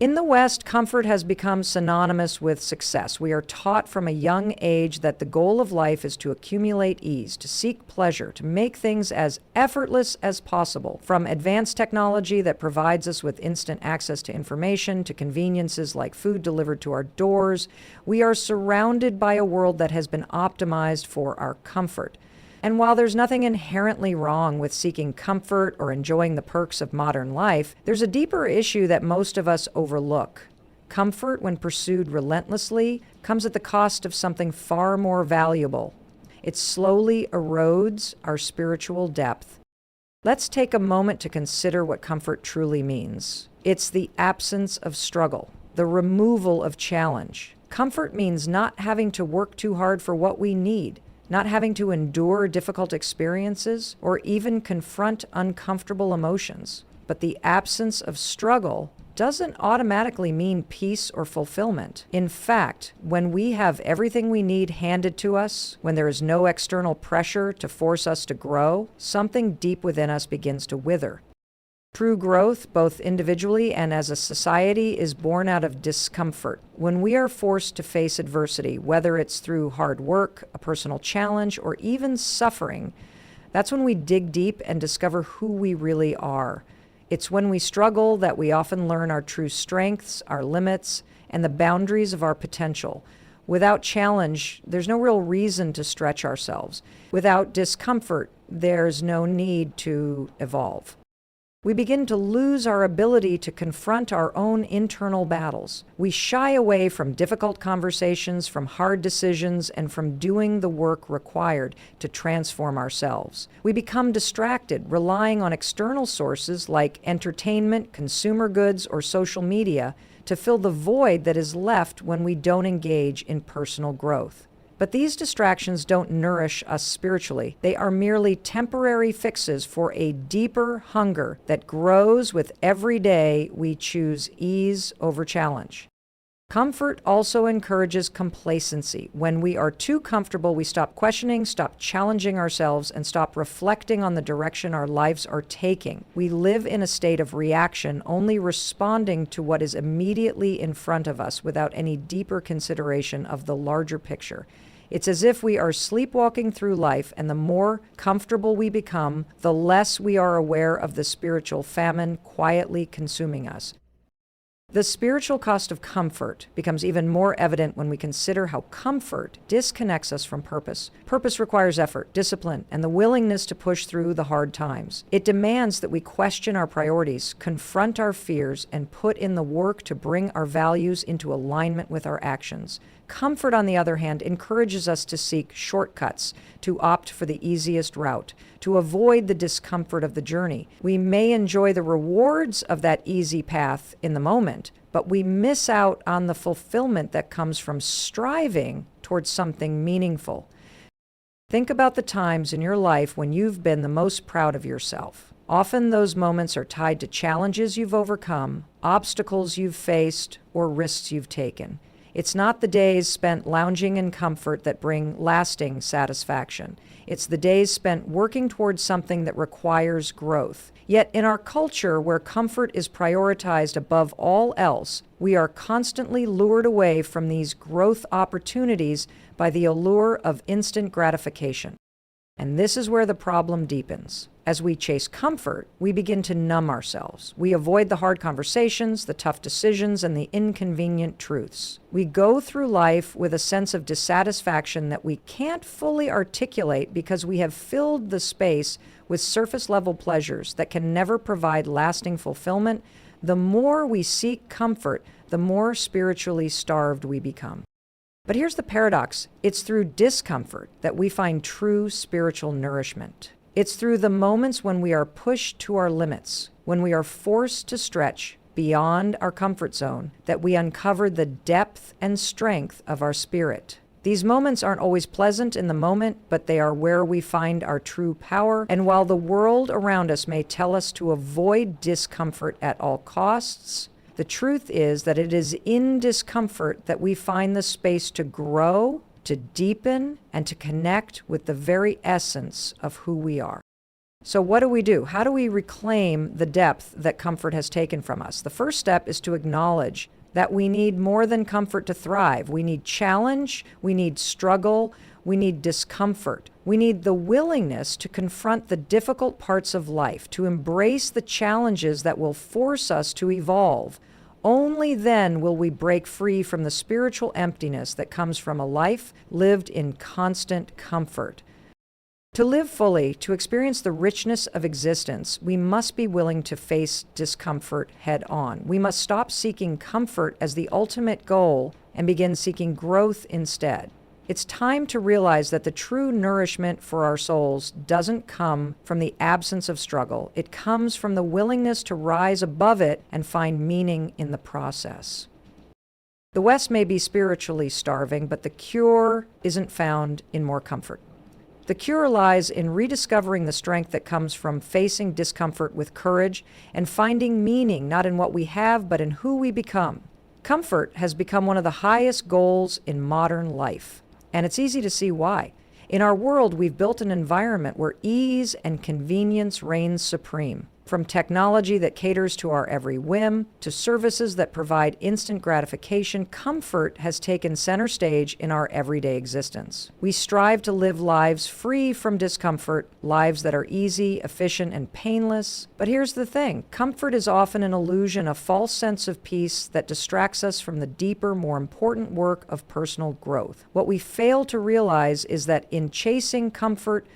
In the West, comfort has become synonymous with success. We are taught from a young age that the goal of life is to accumulate ease, to seek pleasure, to make things as effortless as possible. From advanced technology that provides us with instant access to information, to conveniences like food delivered to our doors, we are surrounded by a world that has been optimized for our comfort. And while there's nothing inherently wrong with seeking comfort or enjoying the perks of modern life, there's a deeper issue that most of us overlook. Comfort, when pursued relentlessly, comes at the cost of something far more valuable. It slowly erodes our spiritual depth. Let's take a moment to consider what comfort truly means. It's the absence of struggle, the removal of challenge. Comfort means not having to work too hard for what we need, not having to endure difficult experiences or even confront uncomfortable emotions. But the absence of struggle doesn't automatically mean peace or fulfillment. In fact, when we have everything we need handed to us, when there is no external pressure to force us to grow, something deep within us begins to wither. True growth, both individually and as a society, is born out of discomfort. When we are forced to face adversity, whether it's through hard work, a personal challenge, or even suffering, that's when we dig deep and discover who we really are. It's when we struggle that we often learn our true strengths, our limits, and the boundaries of our potential. Without challenge, there's no real reason to stretch ourselves. Without discomfort, there's no need to evolve. We begin to lose our ability to confront our own internal battles. We shy away from difficult conversations, from hard decisions, and from doing the work required to transform ourselves. We become distracted, relying on external sources like entertainment, consumer goods, or social media to fill the void that is left when we don't engage in personal growth. But these distractions don't nourish us spiritually. They are merely temporary fixes for a deeper hunger that grows with every day we choose ease over challenge. Comfort also encourages complacency. When we are too comfortable, we stop questioning, stop challenging ourselves, and stop reflecting on the direction our lives are taking. We live in a state of reaction, only responding to what is immediately in front of us without any deeper consideration of the larger picture. It's as if we are sleepwalking through life, and the more comfortable we become, the less we are aware of the spiritual famine quietly consuming us. The spiritual cost of comfort becomes even more evident when we consider how comfort disconnects us from purpose. Purpose requires effort, discipline, and the willingness to push through the hard times. It demands that we question our priorities, confront our fears, and put in the work to bring our values into alignment with our actions. Comfort, on the other hand, encourages us to seek shortcuts, to opt for the easiest route, to avoid the discomfort of the journey. We may enjoy the rewards of that easy path in the moment, but we miss out on the fulfillment that comes from striving towards something meaningful. Think about the times in your life when you've been the most proud of yourself. Often those moments are tied to challenges you've overcome, obstacles you've faced, or risks you've taken. It's not the days spent lounging in comfort that bring lasting satisfaction. It's the days spent working towards something that requires growth. Yet in our culture, where comfort is prioritized above all else, we are constantly lured away from these growth opportunities by the allure of instant gratification. And this is where the problem deepens. As we chase comfort, we begin to numb ourselves. We avoid the hard conversations, the tough decisions, and the inconvenient truths. We go through life with a sense of dissatisfaction that we can't fully articulate because we have filled the space with surface-level pleasures that can never provide lasting fulfillment. The more we seek comfort, the more spiritually starved we become. But here's the paradox. It's through discomfort that we find true spiritual nourishment. It's through the moments when we are pushed to our limits, when we are forced to stretch beyond our comfort zone, that we uncover the depth and strength of our spirit. These moments aren't always pleasant in the moment, but they are where we find our true power. And while the world around us may tell us to avoid discomfort at all costs, the truth is that it is in discomfort that we find the space to grow, to deepen, and to connect with the very essence of who we are. So what do? How do we reclaim the depth that comfort has taken from us? The first step is to acknowledge that we need more than comfort to thrive. We need challenge, we need struggle, we need discomfort. We need the willingness to confront the difficult parts of life, to embrace the challenges that will force us to evolve. Only then will we break free from the spiritual emptiness that comes from a life lived in constant comfort. To live fully, to experience the richness of existence, we must be willing to face discomfort head on. We must stop seeking comfort as the ultimate goal and begin seeking growth instead. It's time to realize that the true nourishment for our souls doesn't come from the absence of struggle. It comes from the willingness to rise above it and find meaning in the process. The West may be spiritually starving, but the cure isn't found in more comfort. The cure lies in rediscovering the strength that comes from facing discomfort with courage and finding meaning not in what we have, but in who we become. Comfort has become one of the highest goals in modern life, and it's easy to see why. In our world, we've built an environment where ease and convenience reigns supreme. From technology that caters to our every whim, to services that provide instant gratification, comfort has taken center stage in our everyday existence. We strive to live lives free from discomfort, lives that are easy, efficient, and painless. But here's the thing, comfort is often an illusion, a false sense of peace that distracts us from the deeper, more important work of personal growth. What we fail to realize is that in chasing comfort,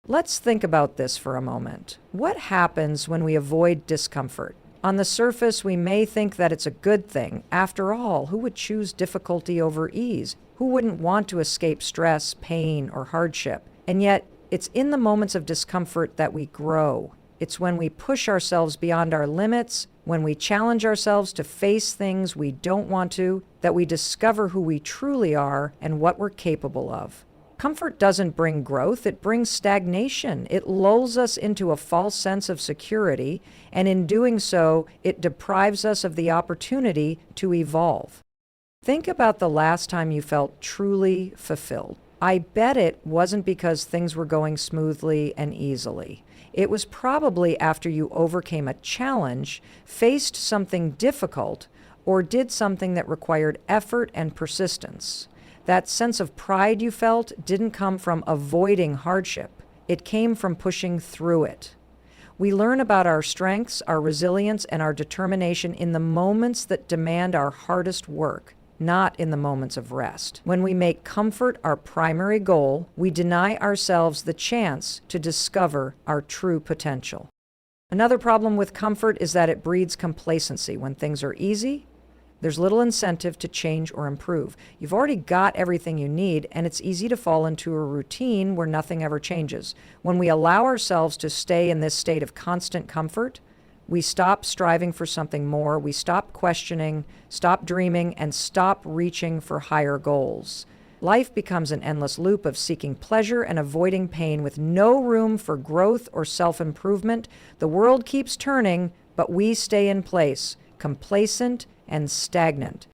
let's think about this for a moment. What happens when we avoid discomfort? On the surface, we may think that it's a good thing. After all, who would choose difficulty over ease? Who wouldn't want to escape stress, pain, or hardship? And yet, it's in the moments of discomfort that we grow. It's when we push ourselves beyond our limits, when we challenge ourselves to face things we don't want to, that we discover who we truly are and what we're capable of. Comfort doesn't bring growth, it brings stagnation. It lulls us into a false sense of security, and in doing so, it deprives us of the opportunity to evolve. Think about the last time you felt truly fulfilled. I bet it wasn't because things were going smoothly and easily. It was probably after you overcame a challenge, faced something difficult, or did something that required effort and persistence. That sense of pride you felt didn't come from avoiding hardship. It came from pushing through it. We learn about our strengths, our resilience, and our determination in the moments that demand our hardest work, not in the moments of rest. When we make comfort our primary goal, we deny ourselves the chance to discover our true potential. Another problem with comfort is that it breeds complacency. When things are easy, there's little incentive to change or improve. You've already got everything you need, and it's easy to fall into a routine where nothing ever changes. When we allow ourselves to stay in this state of constant comfort, we stop striving for something more, we stop questioning, stop dreaming, and stop reaching for higher goals. Life becomes an endless loop of seeking pleasure and avoiding pain with no room for growth or self-improvement. The world keeps turning, but we stay in place, complacent and stagnant.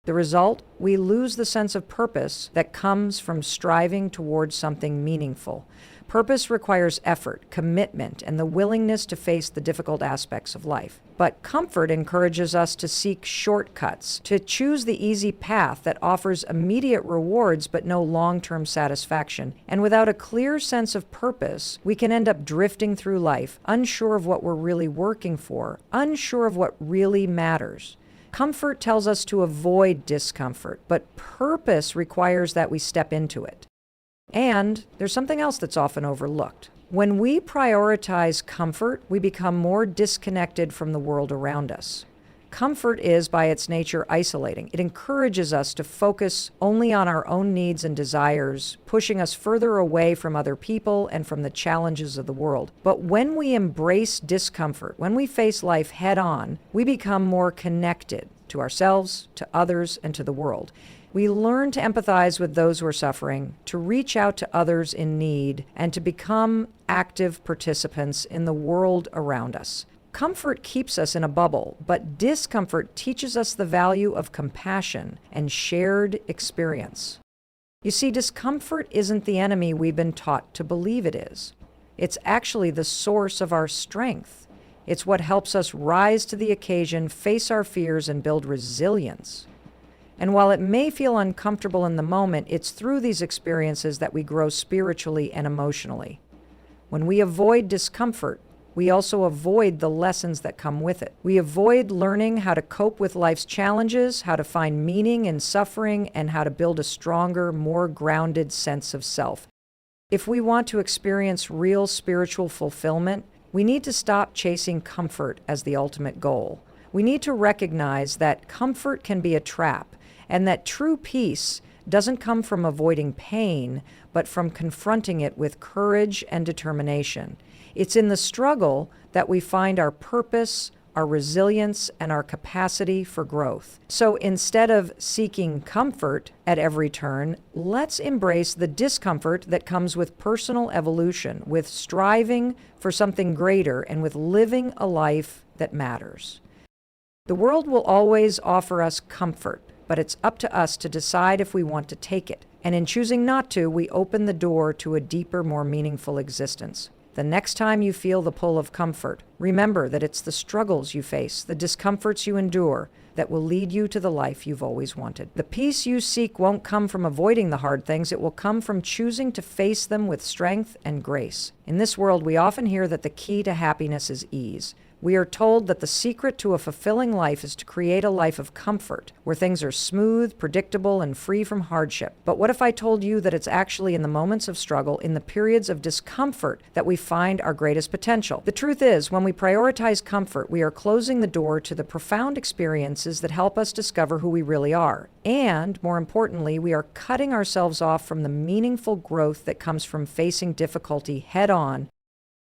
The result, we lose the sense of purpose that comes from striving towards something meaningful. Purpose requires effort, commitment, and the willingness to face the difficult aspects of life. But comfort encourages us to seek shortcuts, to choose the easy path that offers immediate rewards but no long-term satisfaction. And without a clear sense of purpose, we can end up drifting through life, unsure of what we're really working for, unsure of what really matters. Comfort tells us to avoid discomfort, but purpose requires that we step into it. And there's something else that's often overlooked. When we prioritize comfort, we become more disconnected from the world around us. Comfort is, by its nature, isolating. It encourages us to focus only on our own needs and desires, pushing us further away from other people and from the challenges of the world. But when we embrace discomfort, when we face life head on, we become more connected to ourselves, to others, and to the world. We learn to empathize with those who are suffering, to reach out to others in need, and to become active participants in the world around us. Comfort keeps us in a bubble, but discomfort teaches us the value of compassion and shared experience. You see, discomfort isn't the enemy we've been taught to believe it is. It's actually the source of our strength. It's what helps us rise to the occasion, face our fears, and build resilience. And while it may feel uncomfortable in the moment, it's through these experiences that we grow spiritually and emotionally. When we avoid discomfort, we also avoid the lessons that come with it. We avoid learning how to cope with life's challenges, how to find meaning in suffering, and how to build a stronger, more grounded sense of self. If we want to experience real spiritual fulfillment, we need to stop chasing comfort as the ultimate goal. We need to recognize that comfort can be a trap, and that true peace doesn't come from avoiding pain, but from confronting it with courage and determination. It's in the struggle that we find our purpose, our resilience, and our capacity for growth. So instead of seeking comfort at every turn, let's embrace the discomfort that comes with personal evolution, with striving for something greater, and with living a life that matters. The world will always offer us comfort, but it's up to us to decide if we want to take it. And in choosing not to, we open the door to a deeper, more meaningful existence. The next time you feel the pull of comfort, remember that it's the struggles you face, the discomforts you endure, that will lead you to the life you've always wanted. The peace you seek won't come from avoiding the hard things. It will come from choosing to face them with strength and grace. In this world, we often hear that the key to happiness is ease. We are told that the secret to a fulfilling life is to create a life of comfort, where things are smooth, predictable, and free from hardship. But what if I told you that it's actually in the moments of struggle, in the periods of discomfort, that we find our greatest potential? The truth is, when we prioritize comfort, we are closing the door to the profound experiences that help us discover who we really are. And, more importantly, we are cutting ourselves off from the meaningful growth that comes from facing difficulty head-on.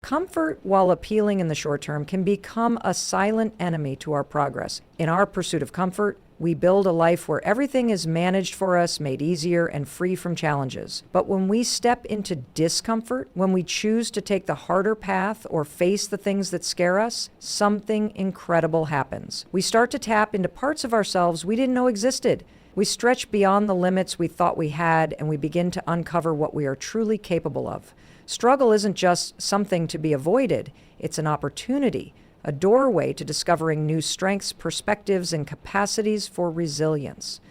Comfort, while appealing in the short term, can become a silent enemy to our progress. In our pursuit of comfort, we build a life where everything is managed for us, made easier, and free from challenges. But when we step into discomfort, when we choose to take the harder path or face the things that scare us, something incredible happens. We start to tap into parts of ourselves we didn't know existed. We stretch beyond the limits we thought we had, and we begin to uncover what we are truly capable of. Struggle isn't just something to be avoided, it's an opportunity, a doorway to discovering new strengths, perspectives, and capacities for resilience.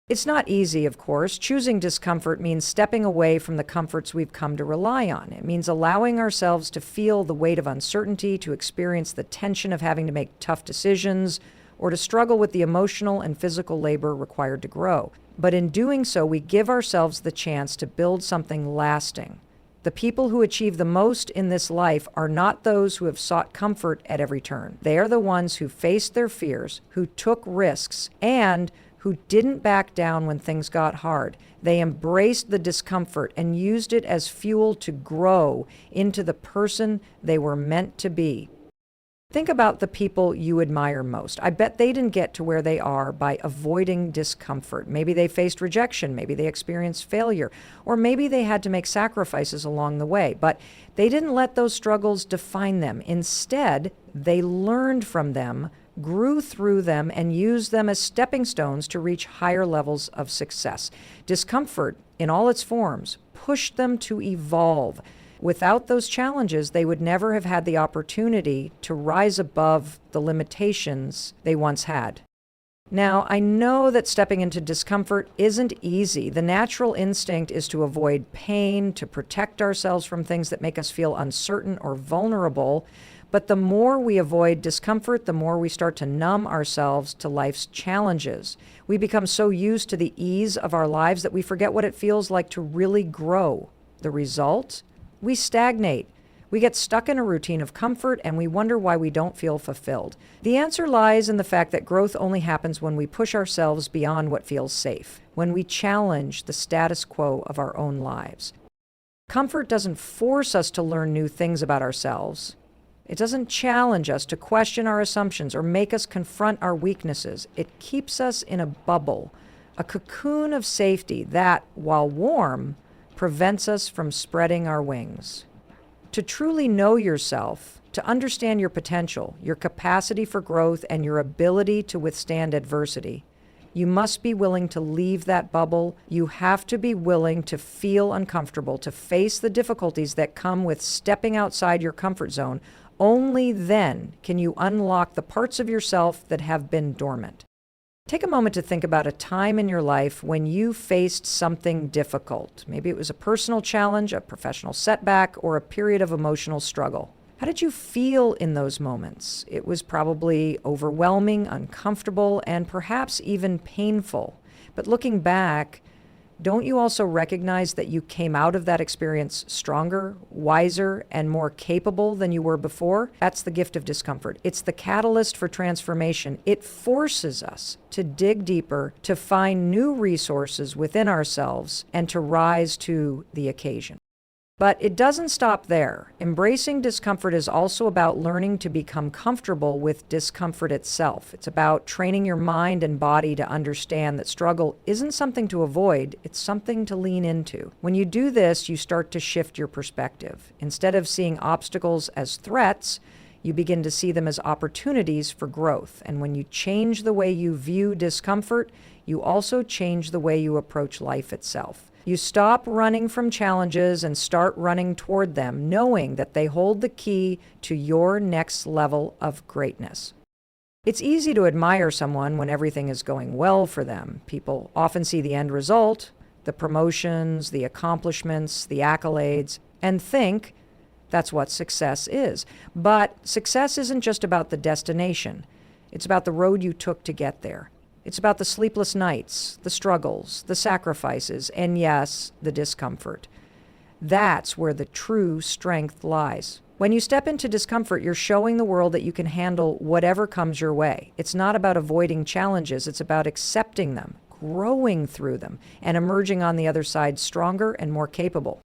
It's not easy, of course. Choosing discomfort means stepping away from the comforts we've come to rely on. It means allowing ourselves to feel the weight of uncertainty, to experience the tension of having to make tough decisions, or to struggle with the emotional and physical labor required to grow. But in doing so, we give ourselves the chance to build something lasting. The people who achieve the most in this life are not those who have sought comfort at every turn. They are the ones who faced their fears, who took risks, and who didn't back down when things got hard. They embraced the discomfort and used it as fuel to grow into the person they were meant to be. Think about the people you admire most. I bet they didn't get to where they are by avoiding discomfort. Maybe they faced rejection, maybe they experienced failure, or maybe they had to make sacrifices along the way. But they didn't let those struggles define them. Instead, they learned from them, grew through them, and used them as stepping stones to reach higher levels of success. Discomfort, in all its forms, pushed them to evolve. Without those challenges, they would never have had the opportunity to rise above the limitations they once had. Now, I know that stepping into discomfort isn't easy. The natural instinct is to avoid pain, to protect ourselves from things that make us feel uncertain or vulnerable. But the more we avoid discomfort, the more we start to numb ourselves to life's challenges. We become so used to the ease of our lives that we forget what it feels like to really grow. The result? We stagnate. We get stuck in a routine of comfort, and we wonder why we don't feel fulfilled. The answer lies in the fact that growth only happens when we push ourselves beyond what feels safe, when we challenge the status quo of our own lives. Comfort doesn't force us to learn new things about ourselves. It doesn't challenge us to question our assumptions or make us confront our weaknesses. It keeps us in a bubble, a cocoon of safety that, while warm, prevents us from spreading our wings. To truly know yourself, to understand your potential, your capacity for growth, and your ability to withstand adversity, You must be willing to leave that bubble. You have to be willing to feel uncomfortable, to face the difficulties that come with stepping outside your comfort zone. Only then can you unlock the parts of yourself that have been dormant. Take a moment to think about a time in your life when you faced something difficult. Maybe it was a personal challenge, a professional setback, or a period of emotional struggle. How did you feel in those moments? It was probably overwhelming, uncomfortable, and perhaps even painful. But looking back, don't you also recognize that you came out of that experience stronger, wiser, and more capable than you were before? That's the gift of discomfort. It's the catalyst for transformation. It forces us to dig deeper, to find new resources within ourselves, and to rise to the occasion. But it doesn't stop there. Embracing discomfort is also about learning to become comfortable with discomfort itself. It's about training your mind and body to understand that struggle isn't something to avoid, it's something to lean into. When you do this, you start to shift your perspective. Instead of seeing obstacles as threats, you begin to see them as opportunities for growth. And when you change the way you view discomfort, you also change the way you approach life itself. You stop running from challenges and start running toward them, knowing that they hold the key to your next level of greatness. It's easy to admire someone when everything is going well for them. People often see the end result, the promotions, the accomplishments, the accolades, and think that's what success is. But success isn't just about the destination. It's about the road you took to get there. It's about the sleepless nights, the struggles, the sacrifices, and yes, the discomfort. That's where the true strength lies. When you step into discomfort, you're showing the world that you can handle whatever comes your way. It's not about avoiding challenges, it's about accepting them, growing through them, and emerging on the other side stronger and more capable.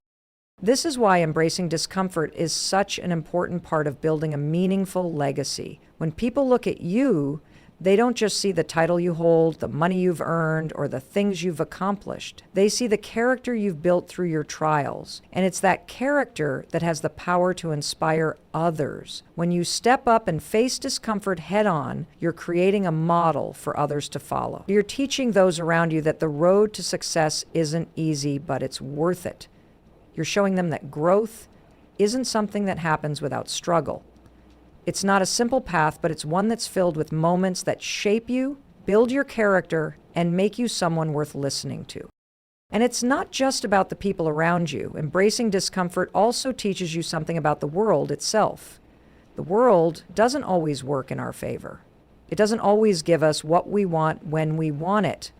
This is why embracing discomfort is such an important part of building a meaningful legacy. When people look at you, they don't just see the title you hold, the money you've earned, or the things you've accomplished. They see the character you've built through your trials. And it's that character that has the power to inspire others. When you step up and face discomfort head on, you're creating a model for others to follow. You're teaching those around you that the road to success isn't easy, but it's worth it. You're showing them that growth isn't something that happens without struggle. It's not a simple path, but it's one that's filled with moments that shape you, build your character, and make you someone worth listening to. And it's not just about the people around you. Embracing discomfort also teaches you something about the world itself. The world doesn't always work in our favor. It doesn't always give us what we want when we want it.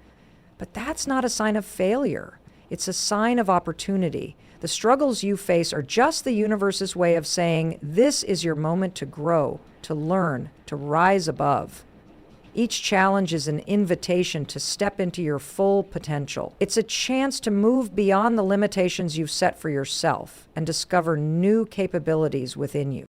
But that's not a sign of failure. It's a sign of opportunity. The struggles you face are just the universe's way of saying, this is your moment to grow, to learn, to rise above. Each challenge is an invitation to step into your full potential. It's a chance to move beyond the limitations you've set for yourself and discover new capabilities within you.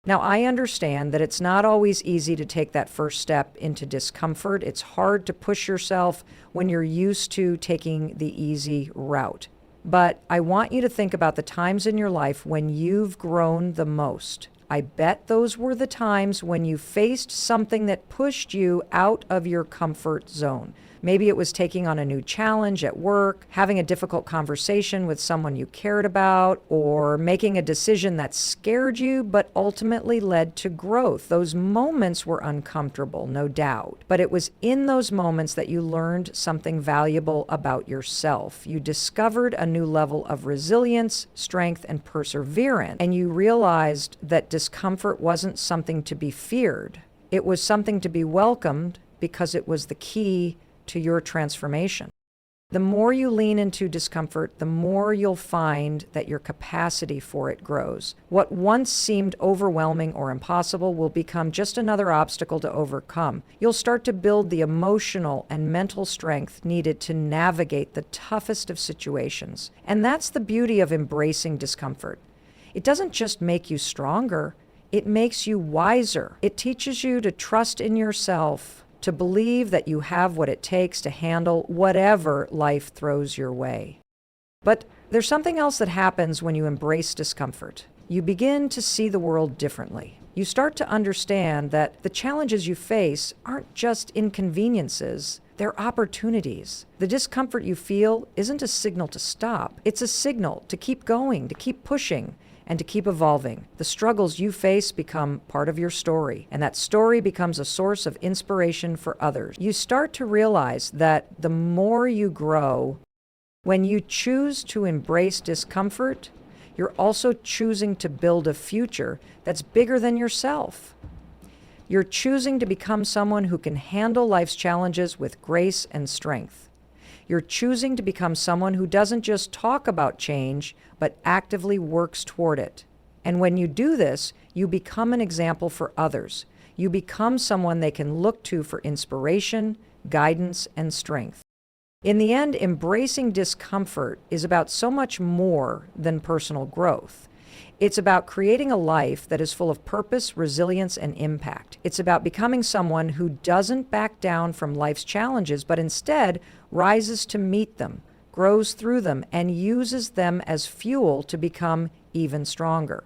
Now, I understand that it's not always easy to take that first step into discomfort. It's hard to push yourself when you're used to taking the easy route. But I want you to think about the times in your life when you've grown the most. I bet those were the times when you faced something that pushed you out of your comfort zone. Maybe it was taking on a new challenge at work, having a difficult conversation with someone you cared about, or making a decision that scared you but ultimately led to growth. Those moments were uncomfortable, no doubt, but it was in those moments that you learned something valuable about yourself. You discovered a new level of resilience, strength, and perseverance, and you realized that discomfort wasn't something to be feared. It was something to be welcomed because it was the key to your transformation. The more you lean into discomfort, the more you'll find that your capacity for it grows. What once seemed overwhelming or impossible will become just another obstacle to overcome. You'll start to build the emotional and mental strength needed to navigate the toughest of situations. And that's the beauty of embracing discomfort. It doesn't just make you stronger, it makes you wiser. It teaches you to trust in yourself, to believe that you have what it takes to handle whatever life throws your way. But there's something else that happens when you embrace discomfort. You begin to see the world differently. You start to understand that the challenges you face aren't just inconveniences, they're opportunities. The discomfort you feel isn't a signal to stop, it's a signal to keep going, to keep pushing, and to keep evolving. The struggles you face become part of your story, and that story becomes a source of inspiration for others. You start to realize that the more you grow, when you choose to embrace discomfort, you're also choosing to build a future that's bigger than yourself. You're choosing to become someone who can handle life's challenges with grace and strength. You're choosing to become someone who doesn't just talk about change, but actively works toward it. And when you do this, you become an example for others. You become someone they can look to for inspiration, guidance, and strength. In the end, embracing discomfort is about so much more than personal growth. It's about creating a life that is full of purpose, resilience, and impact. It's about becoming someone who doesn't back down from life's challenges, but instead rises to meet them, grows through them, and uses them as fuel to become even stronger.